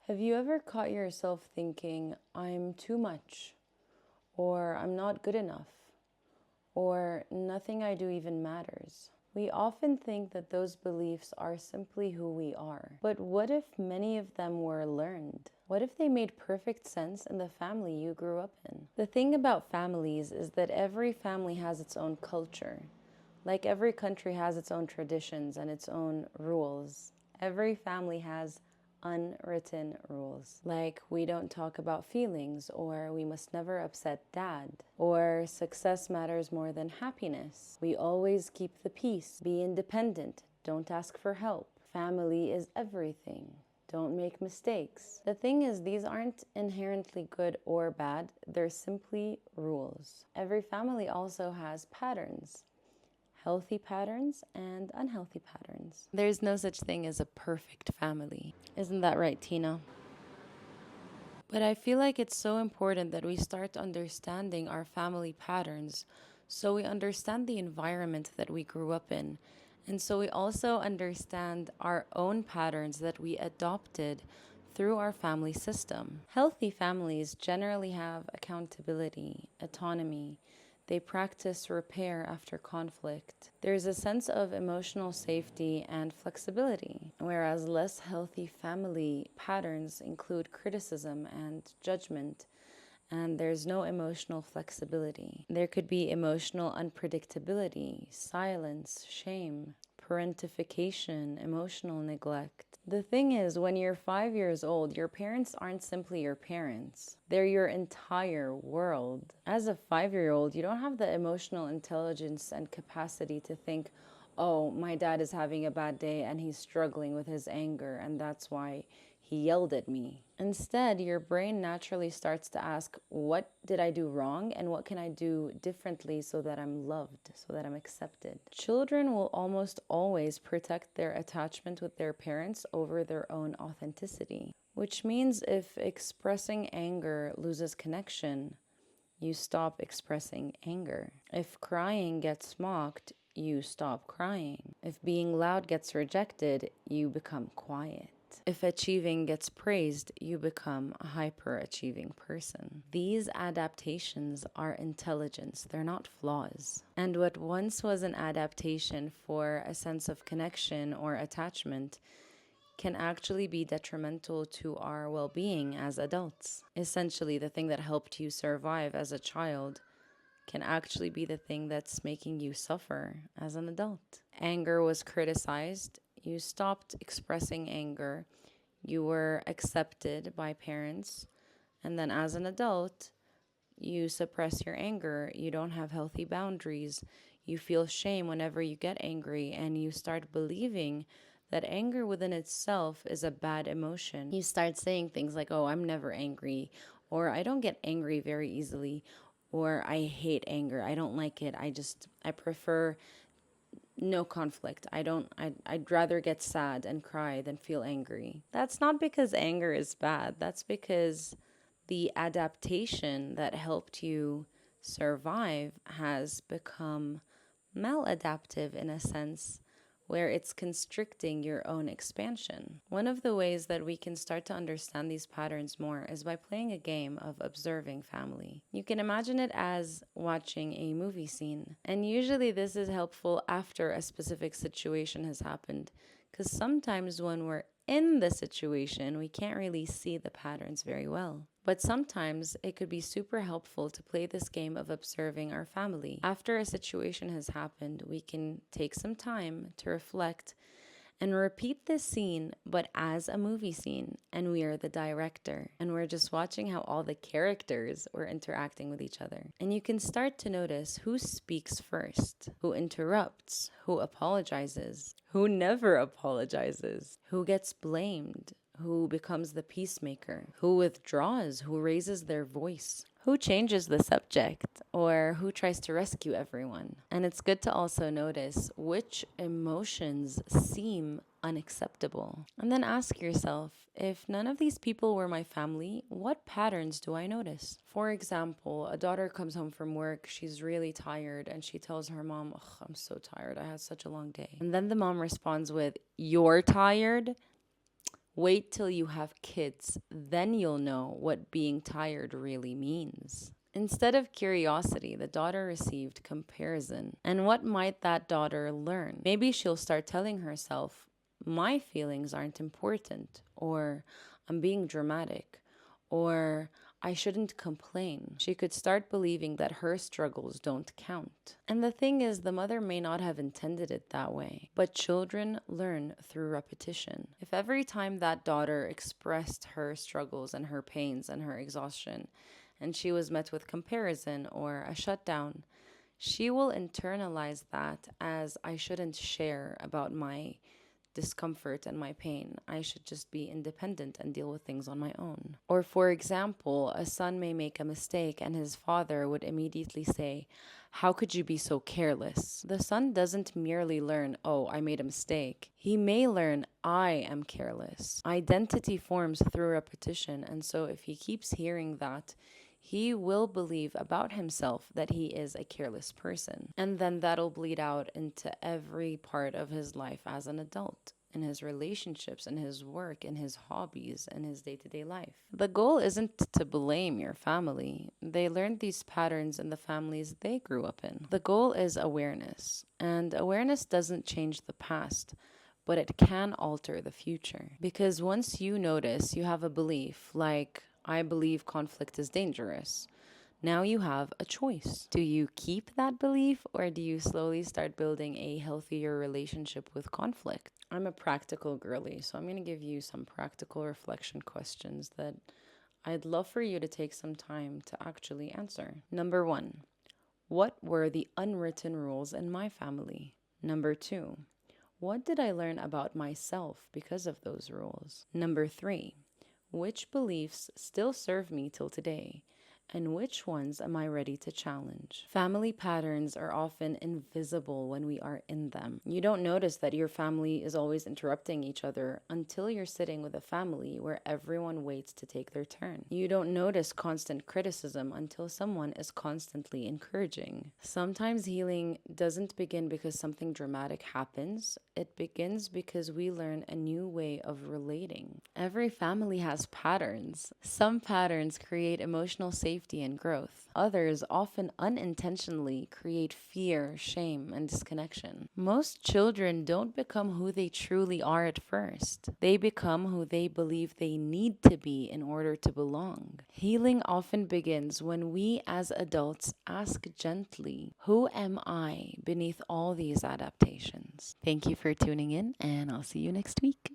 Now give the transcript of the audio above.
Have you ever caught yourself thinking, I'm too much, or I'm not good enough, or nothing I do even matters? We often think that those beliefs are simply who we are. But what if many of them were learned? What if they made perfect sense in the family you grew up in? The thing about families is that every family has its own culture. Like every country has its own traditions and its own rules. Every family has unwritten rules. Like we don't talk about feelings, or we must never upset dad, or success matters more than happiness. We always keep the peace, be independent, don't ask for help. Family is everything. Don't make mistakes. The thing is, these aren't inherently good or bad, they're simply rules. Every family also has patterns. Healthy patterns and unhealthy patterns. There's no such thing as a perfect family. Isn't that right, Tina? But I feel like it's so important that we start understanding our family patterns so we understand the environment that we grew up in. And so we also understand our own patterns that we adopted through our family system. Healthy families generally have accountability, autonomy. They practice repair after conflict. There's a sense of emotional safety and flexibility, whereas less healthy family patterns include criticism and judgment, and there's no emotional flexibility. There could be emotional unpredictability, silence, shame, parentification, emotional neglect. The thing is, when you're 5 years old, your parents aren't simply your parents. They're your entire world. As a 5-year-old, you don't have the emotional intelligence and capacity to think, oh, my dad is having a bad day and he's struggling with his anger, and that's why he yelled at me. Instead, your brain naturally starts to ask, what did I do wrong and what can I do differently so that I'm loved, so that I'm accepted? Children will almost always protect their attachment with their parents over their own authenticity, which means if expressing anger loses connection, you stop expressing anger. If crying gets mocked, you stop crying. If being loud gets rejected, you become quiet. If achieving gets praised, you become a hyper-achieving person. These adaptations are intelligence, they're not flaws. And what once was an adaptation for a sense of connection or attachment can actually be detrimental to our well-being as adults. Essentially, the thing that helped you survive as a child can actually be the thing that's making you suffer as an adult. Anger was criticized. You stopped expressing anger. You were accepted by parents. And then as an adult, you suppress your anger. You don't have healthy boundaries. You feel shame whenever you get angry, and you start believing that anger within itself is a bad emotion. You start saying things like, oh, I'm never angry, or I don't get angry very easily, or I hate anger. I don't like it. I prefer no conflict. I'd rather get sad and cry than feel angry. That's not because anger is bad. That's because the adaptation that helped you survive has become maladaptive in a sense where it's constricting your own expansion. One of the ways that we can start to understand these patterns more is by playing a game of observing family. You can imagine it as watching a movie scene, and usually this is helpful after a specific situation has happened, because sometimes when we're in the situation, we can't really see the patterns very well. But sometimes it could be super helpful to play this game of observing our family. After a situation has happened, we can take some time to reflect and repeat this scene, but as a movie scene. And we are the director, and we're just watching how all the characters were interacting with each other. And you can start to notice who speaks first, who interrupts, who apologizes, who never apologizes, who gets blamed, who becomes the peacemaker, who withdraws, who raises their voice, who changes the subject, or who tries to rescue everyone. And it's good to also notice which emotions seem unacceptable. And then ask yourself, if none of these people were my family, what patterns do I notice? For example, a daughter comes home from work, she's really tired, and she tells her mom, "Ugh, I'm so tired, I had such a long day." And then the mom responds with, "You're tired? Wait till you have kids, then you'll know what being tired really means. Instead of curiosity, the daughter received comparison. And what might that daughter learn? Maybe she'll start telling herself, my feelings aren't important, or I'm being dramatic, or I shouldn't complain. She could start believing that her struggles don't count. And the thing is, the mother may not have intended it that way, but children learn through repetition. If every time that daughter expressed her struggles and her pains and her exhaustion, and she was met with comparison or a shutdown, she will internalize that as I shouldn't share about my discomfort and my pain. I should just be independent and deal with things on my own. Or, for example, a son may make a mistake and his father would immediately say, how could you be so careless? The son doesn't merely learn, oh, I made a mistake. He may learn, I am careless. Identity forms through repetition, and so if he keeps hearing that, he will believe about himself that he is a careless person. And then that'll bleed out into every part of his life as an adult, in his relationships, in his work, in his hobbies, in his day-to-day life. The goal isn't to blame your family. They learned these patterns in the families they grew up in. The goal is awareness. And awareness doesn't change the past, but it can alter the future. Because once you notice you have a belief like, I believe conflict is dangerous. Now you have a choice. Do you keep that belief or do you slowly start building a healthier relationship with conflict? I'm a practical girly, so I'm going to give you some practical reflection questions that I'd love for you to take some time to actually answer. Number 1, what were the unwritten rules in my family? Number 2, what did I learn about myself because of those rules? Number 3, which beliefs still serve me till today, and which ones am I ready to challenge? Family patterns are often invisible when we are in them. You don't notice that your family is always interrupting each other until you're sitting with a family where everyone waits to take their turn. You don't notice constant criticism until someone is constantly encouraging. Sometimes healing doesn't begin because something dramatic happens. It begins because we learn a new way of relating. Every family has patterns. Some patterns create emotional safety and growth. Others often unintentionally create fear, shame, and disconnection. Most children don't become who they truly are at first. They become who they believe they need to be in order to belong. Healing often begins when we as adults ask gently, who am I beneath all these adaptations? Thank you for tuning in, and I'll see you next week.